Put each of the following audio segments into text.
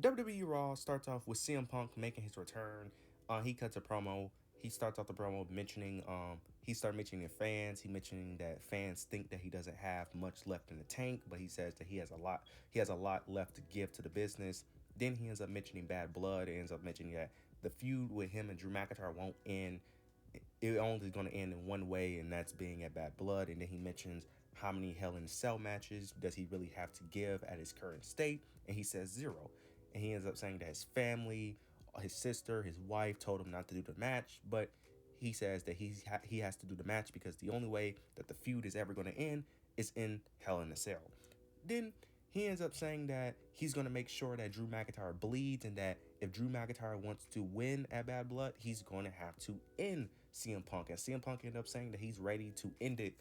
WWE Raw starts off with CM Punk making his return. He cuts a promo. He starts off the promo mentioning he started mentioning fans. He mentioning that fans think that he doesn't have much left in the tank, but he says that he has a lot left to give to the business. Then he ends up mentioning bad blood. It ends up mentioning that the feud with him and Drew McIntyre won't end. It only is going to end in one way, and that's being at bad blood. And then he mentions how many Hell in a Cell matches does he really have to give at his current state, and he says zero. And he ends up saying that his family, his sister, his wife told him not to do the match, but he says that he has to do the match because the only way that the feud is ever going to end is in Hell in a Cell. Then he ends up saying that he's going to make sure that Drew McIntyre bleeds, and that if Drew McIntyre wants to win at Bad Blood, he's going to have to end CM Punk. And CM Punk ended up saying that he's ready to end it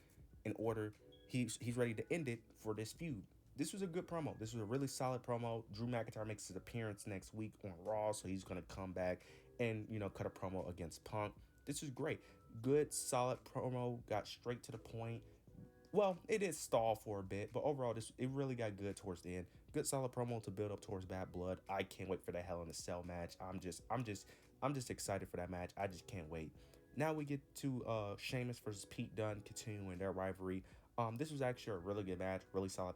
in order, he's ready to end it for this feud. This was a good promo. This was a really solid promo. Drew McIntyre makes his appearance next week on Raw, so he's going to come back and, cut a promo against Punk. This is great. Good, solid promo. Got straight to the point. Well, it did stall for a bit, but overall, it really got good towards the end. Good, solid promo to build up towards Bad Blood. I can't wait for that Hell in a Cell match. I'm just excited for that match. I just can't wait. Now we get to Sheamus versus Pete Dunne continuing their rivalry. This was actually a really good match, really solid.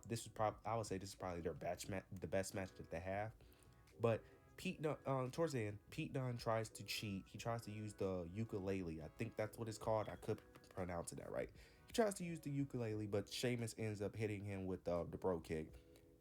I would say this is probably their the best match that they have. But Pete Dunne, towards the end, Pete Dunne tries to cheat. He tries to use the ukulele. I think that's what it's called. I could pronounce that right. He tries to use the ukulele, but Sheamus ends up hitting him with the bro kick.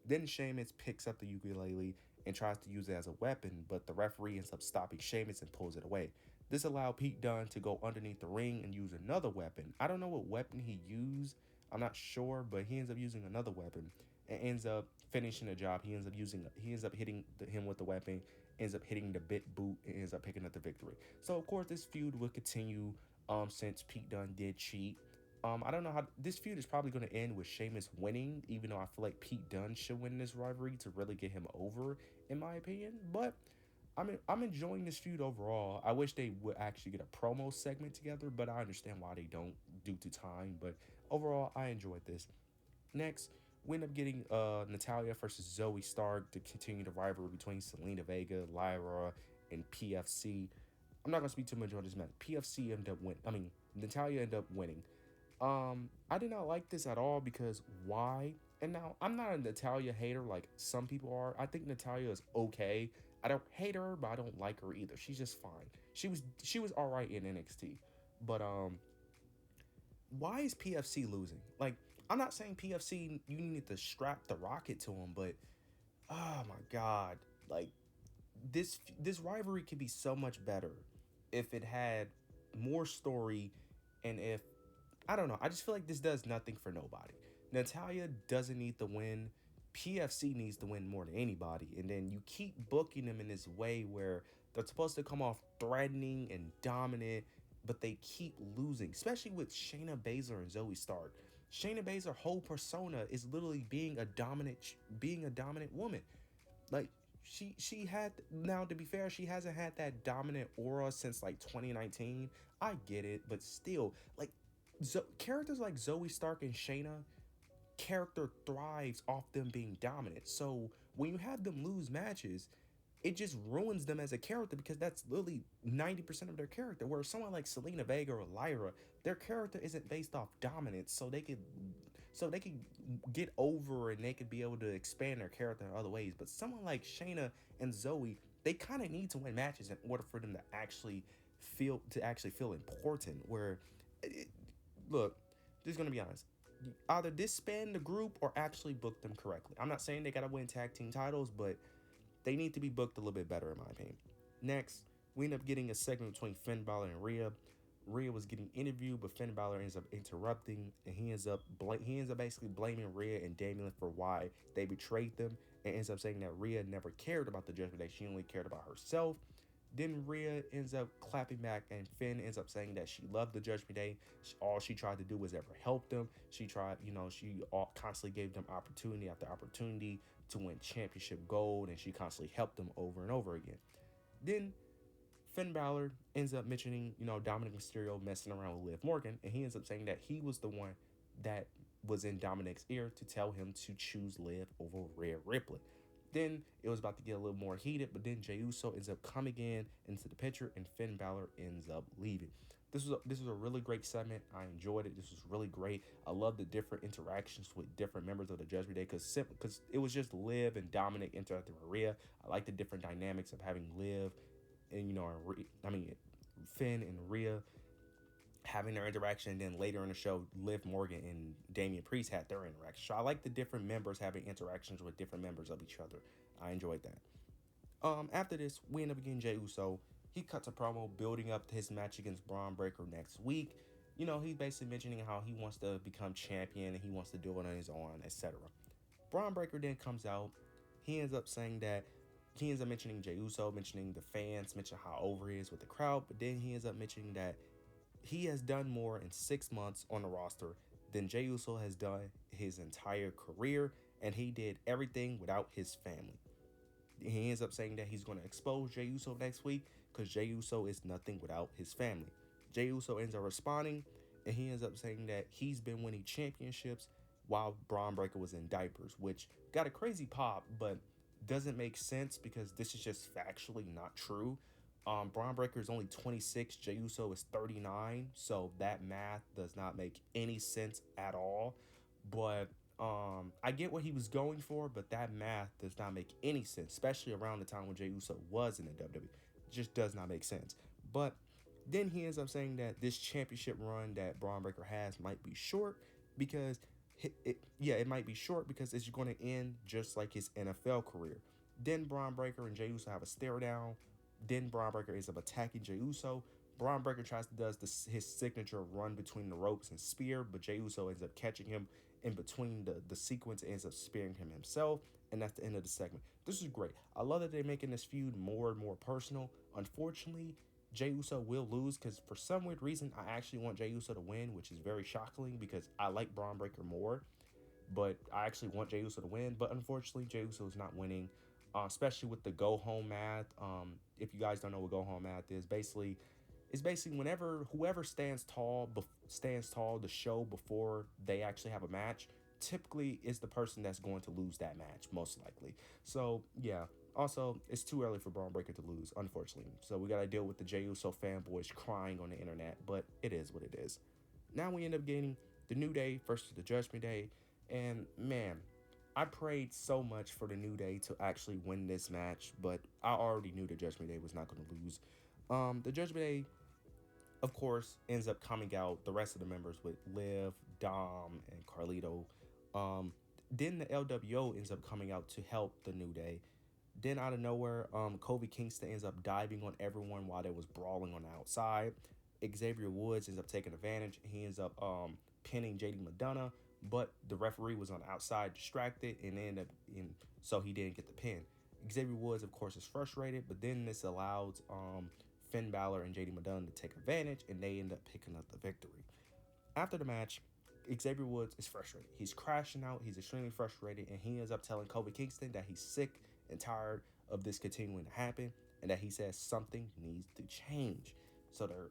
Then Sheamus picks up the ukulele and tries to use it as a weapon, but the referee ends up stopping Sheamus and pulls it away. This allowed Pete Dunne to go underneath the ring and use another weapon. I don't know what weapon he used. I'm not sure, but he ends up using another weapon and ends up finishing the job. He ends up hitting him with the weapon, ends up hitting the bit boot, and ends up picking up the victory. So of course this feud will continue since Pete Dunne did cheat. I don't know how this feud is probably going to end with Sheamus winning, even though I feel like Pete Dunne should win this rivalry to really get him over, in my opinion. But I'm enjoying this feud overall. I wish they would actually get a promo segment together, but I understand why they don't due to time. But overall, I enjoyed this. Next, we end up getting Natalya versus Zoey Stark to continue the rivalry between Selena Vega, Lyra, and PFC. I'm not gonna speak too much on this match. PFC ended up winning. Natalya ended up winning. I did not like this at all because why? And now I'm not a Natalya hater like some people are. I think Natalya is okay. I don't hate her, but I don't like her either. She's just fine. She was all right in NXT, but why is PFC losing? Like, I'm not saying PFC you need to strap the rocket to them, but oh my god, like this rivalry could be so much better if it had more story, and if I don't know. I just feel like this does nothing for nobody. Natalya doesn't need the win. PFC needs to win more than anybody. And then you keep booking them in this way where they're supposed to come off threatening and dominant, but they keep losing, especially with Shayna Baszler and Zoey Stark. Shayna Baszler's whole persona is literally being a dominant woman. Like she had, now to be fair, she hasn't had that dominant aura since like 2019. I get it, but still, like characters like Zoey Stark and Shayna, character thrives off them being dominant. So when you have them lose matches, it just ruins them as a character because that's literally 90% of their character. Whereas someone like Selena Vega or Lyra, their character isn't based off dominance, so they could get over and they could be able to expand their character in other ways. But someone like Shayna and Zoey, they kind of need to win matches in order for them to actually feel important. Look, just gonna be honest. Either disband the group or actually book them correctly. I'm not saying they gotta win tag team titles, but they need to be booked a little bit better, in my opinion. Next, we end up getting a segment between Finn Balor and Rhea. Rhea was getting interviewed, but Finn Balor ends up interrupting, and he ends up basically blaming Rhea and Damian for why they betrayed them, and ends up saying that Rhea never cared about the Judgment Day. She only cared about herself. Then Rhea ends up clapping back, and Finn ends up saying that she loved the Judgment Day. All she tried to do was ever help them. She constantly gave them opportunity after opportunity to win championship gold, and she constantly helped them over and over again. Then Finn Balor ends up mentioning, Dominik Mysterio messing around with Liv Morgan, and he ends up saying that he was the one that was in Dominik's ear to tell him to choose Liv over Rhea Ripley. Then it was about to get a little more heated, but then Jey Uso ends up coming in into the picture, and Finn Balor ends up leaving. This was a really great segment. I enjoyed it. This was really great. I love the different interactions with different members of the Judgment Day because it was just Liv and Dominik interacting with Rhea. I like the different dynamics of having Liv and Finn and Rhea having their interaction, and then later in the show, Liv Morgan and Damian Priest had their interaction. So I like the different members having interactions with different members of each other. I enjoyed that. After this, we end up getting Jey Uso. He cuts a promo building up his match against Braun Breaker next week. He's basically mentioning how he wants to become champion and he wants to do it on his own, etc. Braun Breaker then comes out. He ends up saying that he ends up mentioning Jey Uso, mentioning the fans, mentioning how over he is with the crowd, but then he ends up mentioning that he has done more in 6 months on the roster than Jey Uso has done his entire career, and he did everything without his family. He ends up saying that he's going to expose Jey Uso next week because Jey Uso is nothing without his family. Jey Uso ends up responding, and he ends up saying that he's been winning championships while Braun Breaker was in diapers, which got a crazy pop, but doesn't make sense because this is just factually not true. Braun Breaker is only 26, Jey Uso is 39, so that math does not make any sense at all. But I get what he was going for, but that math does not make any sense, especially around the time when Jey Uso was in the WWE. It just does not make sense. But then he ends up saying that this championship run that Braun Breaker has might be short because it might be short because it's going to end just like his NFL career. Then Braun Breaker and Jey Uso have a stare down. Then Braun Breaker ends up attacking Jey Uso. Braun Breaker does his signature run between the ropes and spear, but Jey Uso ends up catching him in between the sequence and ends up spearing him himself, and that's the end of the segment. This is great. I love that they're making this feud more and more personal. Unfortunately, Jey Uso will lose because for some weird reason, I actually want Jey Uso to win, which is very shocking because I like Braun Breaker more, but I actually want Jey Uso to win. But unfortunately, Jey Uso is not winning, especially with the go home math. If you guys don't know what go home math is, it's basically whenever whoever stands tall the show before they actually have a match typically is the person that's going to lose that match most likely. So yeah. Also, it's too early for Braun Breaker to lose, unfortunately. So we gotta deal with the Jey Uso fanboys crying on the internet, but it is what it is. Now we end up getting the New Day versus the Judgment Day, and man, I prayed so much for the New Day to actually win this match, but I already knew the Judgment Day was not going to lose. The Judgment Day, of course, ends up coming out, the rest of the members with Liv, Dom, and Carlito. Then the LWO ends up coming out to help the New Day. Then out of nowhere, Kofi Kingston ends up diving on everyone while they was brawling on the outside. Xavier Woods ends up taking advantage. He ends up pinning JD McDonough, but the referee was on the outside distracted and so he didn't get the pin. Xavier Woods, of course, is frustrated, but then this allows Finn Balor and JD McDonough to take advantage, and they end up picking up the victory. After the match, Xavier Woods is frustrated. He's crashing out. He's extremely frustrated, and he ends up telling Kofi Kingston that he's sick and tired of this continuing to happen, and that he says something needs to change. So they're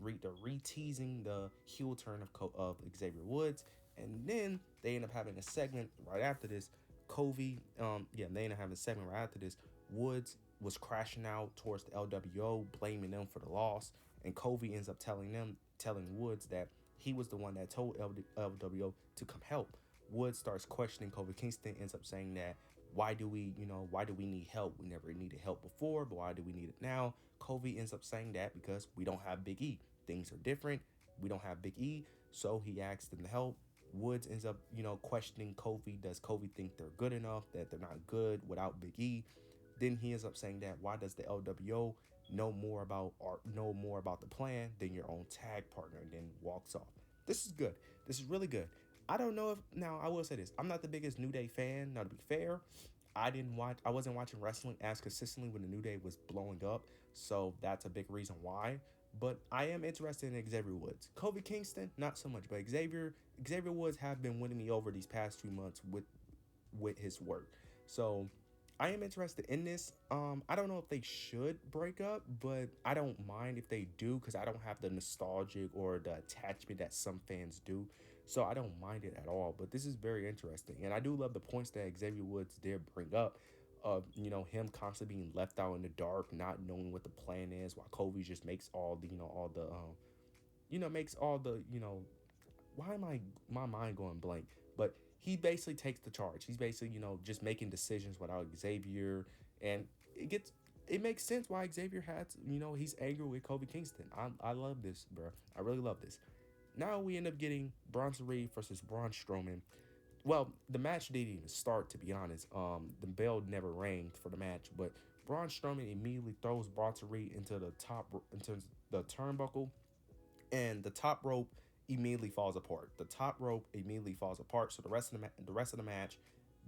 re-teasing the heel turn of Xavier Woods, and then they end up having a segment right after this. They end up having a segment right after this. Woods was crashing out towards the LWO, blaming them for the loss, and Kofi ends up telling Woods that he was the one that told LWO to come help. Woods starts questioning Kofi Kingston, ends up saying that why do we need help? We never needed help before, but why do we need it now? Kofi ends up saying that because we don't have Big E. Things are different. We don't have Big E, so he asks them to help. Woods ends up, questioning Kofi. Does Kofi think they're good enough, that they're not good without Big E? Then he ends up saying that why does the LWO know more about the plan than your own tag partner, and then walks off. This is good. This is really good. I don't know if now I will say this. I'm not the biggest New Day fan. Now to be fair, I wasn't watching wrestling as consistently when the New Day was blowing up, so that's a big reason why. But I am interested in Xavier Woods. Kofi Kingston, not so much, but Xavier Woods have been winning me over these past 2 months with his work. So I am interested in this. I don't know if they should break up, but I don't mind if they do because I don't have the nostalgic or the attachment that some fans do. So I don't mind it at all. But this is very interesting. And I do love the points that Xavier Woods did bring up. him constantly being left out in the dark, not knowing what the plan is, while Kobe just makes all the, makes all the, why am my mind going blank? But he basically takes the charge. He's basically, just making decisions without Xavier, and it makes sense why Xavier had, he's angry with Kobe Kingston. I love this, bro. I really love this. Now we end up getting Bronson Reed versus Braun Strowman. Well, the match didn't even start, to be honest. The bell never rang for the match, but Braun Strowman immediately throws Bronson Reed into the turnbuckle, and the top rope immediately falls apart. The top rope immediately falls apart, so the rest of the match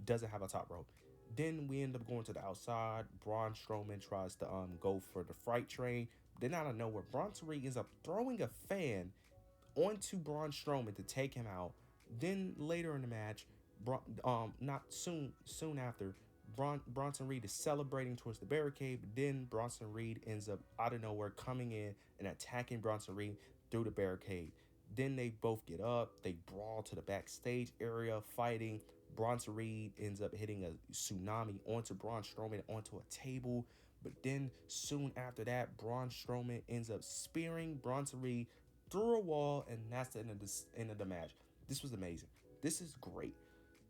doesn't have a top rope. Then we end up going to the outside. Braun Strowman tries to go for the freight train. Then out of nowhere, Bronson Reed ends up throwing a fan onto Braun Strowman to take him out. Then later in the match, not soon after, Bronson Reed is celebrating towards the barricade, but then Bronson Reed ends up out of nowhere coming in and attacking Bronson Reed through the barricade. Then they both get up, they brawl to the backstage area, fighting. Bronson Reed ends up hitting a tsunami onto Braun Strowman onto a table. But then soon after that, Braun Strowman ends up spearing Bronson Reed through a wall, and that's the end of the match. This was amazing. This is great.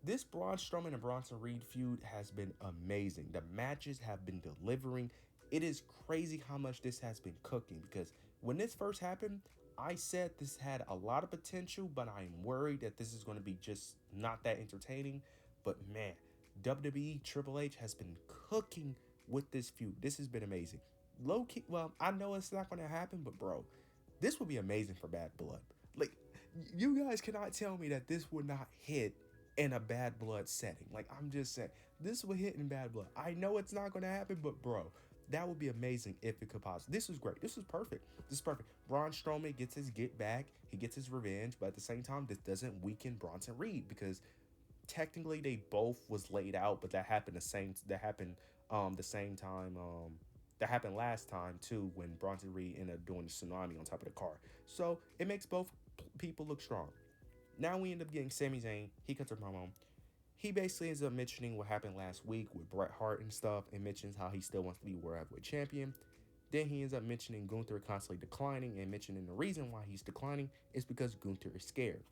This Braun Strowman and Bronson Reed feud has been amazing. The matches have been delivering. It is crazy how much this has been cooking, because when this first happened, I said this had a lot of potential, but I'm worried that this is going to be just not that entertaining. But man, WWE Triple H has been cooking with this feud. This has been amazing. Low key, well, I know it's not going to happen, but bro, this would be amazing for Bad Blood. Like, you guys cannot tell me that this would not hit in a Bad Blood setting. Like, I'm just saying, this would hit in Bad Blood. I know it's not going to happen, but bro, that would be amazing if it could possibly. This was great. This was perfect. This is perfect. Braun Strowman gets his get back. He gets his revenge, but at the same time, this doesn't weaken Bronson Reed, because technically they both was laid out, but that happened the same time. That happened last time too, when Bronson Reed ended up doing the tsunami on top of the car. So it makes both people look strong. Now we end up getting Sami Zayn. He cuts a promo. He basically ends up mentioning what happened last week with Bret Hart and stuff, and mentions how he still wants to be World Heavyweight Champion. Then he ends up mentioning Gunther constantly declining, and mentioning the reason why he's declining is because Gunther is scared.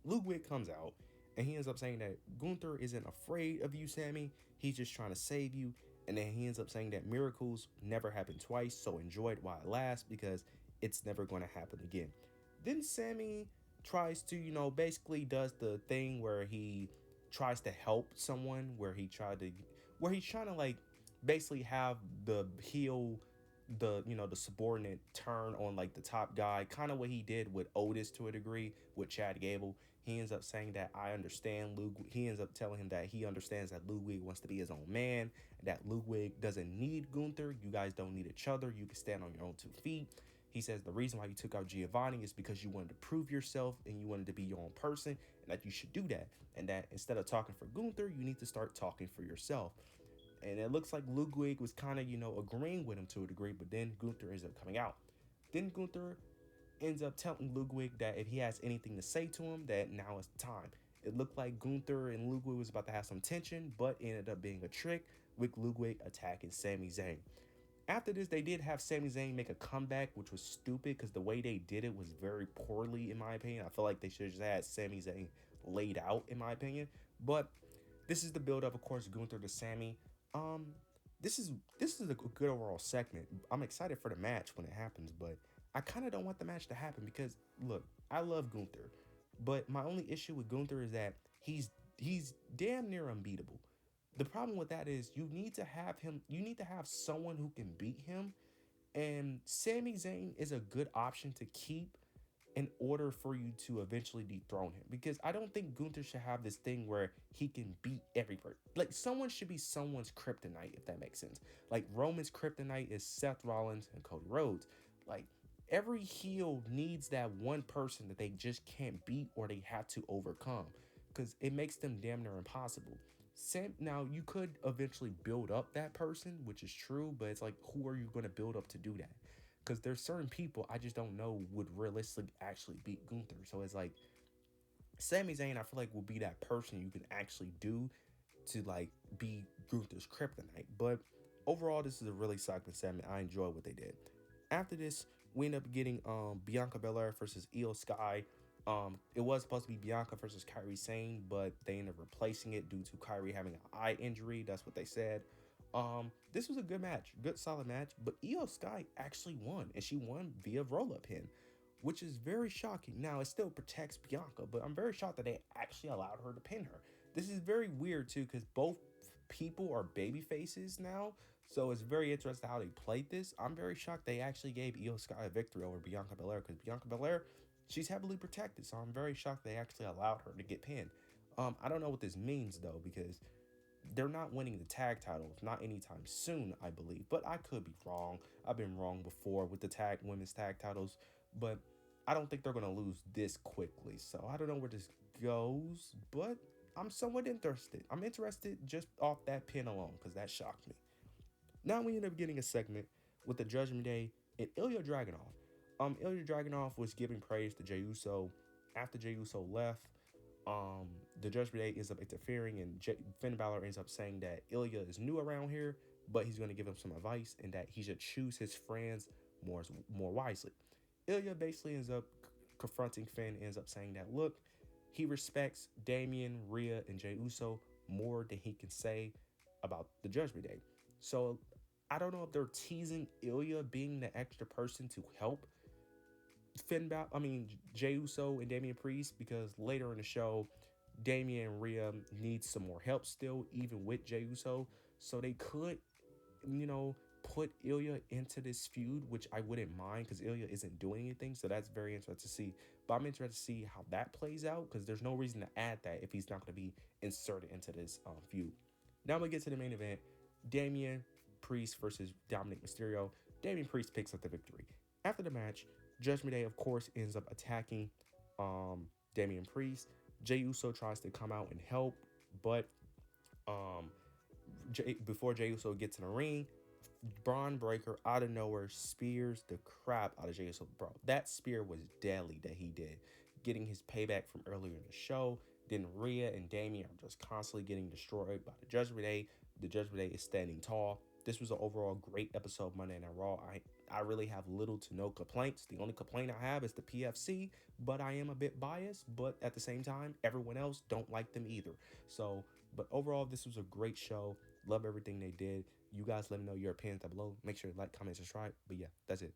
Ludwig comes out, and he ends up saying that Gunther isn't afraid of you, Sami. He's just trying to save you. And then he ends up saying that miracles never happen twice, so enjoy it while it lasts, because it's never going to happen again. Then Sami tries to, basically does the thing where he tries to help someone, where he's trying to like basically have the heel, the subordinate turn on like the top guy, kind of what he did with Otis to a degree with Chad Gable. He ends up saying that I understand Ludwig. He ends up telling him that he understands that Ludwig wants to be his own man, that Ludwig doesn't need Gunther. You guys don't need each other. You can stand on your own 2 feet. He says the reason why you took out Giovanni is because you wanted to prove yourself and you wanted to be your own person, and that you should do that. And that instead of talking for Gunther, you need to start talking for yourself. And it looks like Ludwig was kind of, agreeing with him to a degree, but then Gunther ends up coming out. Then Gunther ends up telling Ludwig that if he has anything to say to him, that now is the time. It looked like Gunther and Ludwig was about to have some tension, but ended up being a trick with Ludwig attacking Sami Zayn. After this, they did have Sami Zayn make a comeback, which was stupid because the way they did it was very poorly, in my opinion. I feel like they should have just had Sami Zayn laid out, in my opinion. But this is the build-up, of course, Gunther to Sami. This is a good overall segment. I'm excited for the match when it happens, but I kind of don't want the match to happen because, look, I love Gunther, but my only issue with Gunther is that he's damn near unbeatable. The problem with that is you need to have someone who can beat him, and Sami Zayn is a good option to keep in order for you to eventually dethrone him, because I don't think Gunther should have this thing where he can beat every person. Like, someone should be someone's kryptonite, if that makes sense. Like, Roman's kryptonite is Seth Rollins and Cody Rhodes. Like, every heel needs that one person that they just can't beat or they have to overcome, because it makes them damn near impossible. Now, you could eventually build up that person, which is true, but it's like, who are you going to build up to do that? Because there's certain people I just don't know would realistically actually beat Gunther. So it's like, Sami Zayn, I feel like, will be that person you can actually do to like be Gunther's kryptonite. But overall, this is a really solid segment. I enjoy what they did. After this, we end up getting Bianca Belair versus Iyo Sky. It was supposed to be Bianca versus Kairi Sane, but they ended up replacing it due to Kairi having an eye injury. That's what they said. This was a good match, good solid match, but Iyo Sky actually won, and she won via roll-up pin, which is very shocking. Now, it still protects Bianca, but I'm very shocked that they actually allowed her to pin her. This is very weird, too, because both people are baby faces now, so it's very interesting how they played this. I'm very shocked they actually gave Iyo Sky a victory over Bianca Belair, because Bianca Belair, she's heavily protected, so I'm very shocked they actually allowed her to get pinned. I don't know what this means, though, because they're not winning the tag titles, not anytime soon, I believe. But I could be wrong. I've been wrong before with the women's tag titles, but I don't think they're gonna lose this quickly. So I don't know where this goes, but I'm somewhat interested. I'm interested just off that pin alone, because that shocked me. Now we end up getting a segment with the Judgment Day and Ilja Dragunov. Ilja Dragunov was giving praise to Jey Uso after Jey Uso left. The Judgment Day ends up interfering, and Finn Balor ends up saying that Ilja is new around here, but he's going to give him some advice and that he should choose his friends more wisely. Ilja basically ends up confronting Finn, ends up saying that, look, he respects Damian, Rhea, and Jey Uso more than he can say about the Judgment Day. So I don't know if they're teasing Ilja being the extra person to help Jey Uso and Damian Priest, because later in the show, Damian and Rhea need some more help still, even with Jey Uso. So they could, put Ilja into this feud, which I wouldn't mind because Ilja isn't doing anything. So that's very interesting to see. But I'm interested to see how that plays out, because there's no reason to add that if he's not going to be inserted into this feud. Now I'm going to get to the main event. Damian Priest versus Dominik Mysterio. Damian Priest picks up the victory. After the match, Judgment Day, of course, ends up attacking Damian Priest. Jey Uso tries to come out and help, but before Jey Uso gets in the ring, Braun Breaker out of nowhere spears the crap out of Jey Uso. Bro, that spear was deadly that he did, getting his payback from earlier in the show. Then Rhea and Damian are just constantly getting destroyed by the Judgment Day. The Judgment Day is standing tall. This was an overall great episode of Monday Night Raw. I really have little to no complaints. The only complaint I have is the PFC, but I am a bit biased. But at the same time, everyone else don't like them either. So, but overall, this was a great show. Love everything they did. You guys let me know your opinions down below. Make sure to like, comment, subscribe. But yeah, that's it.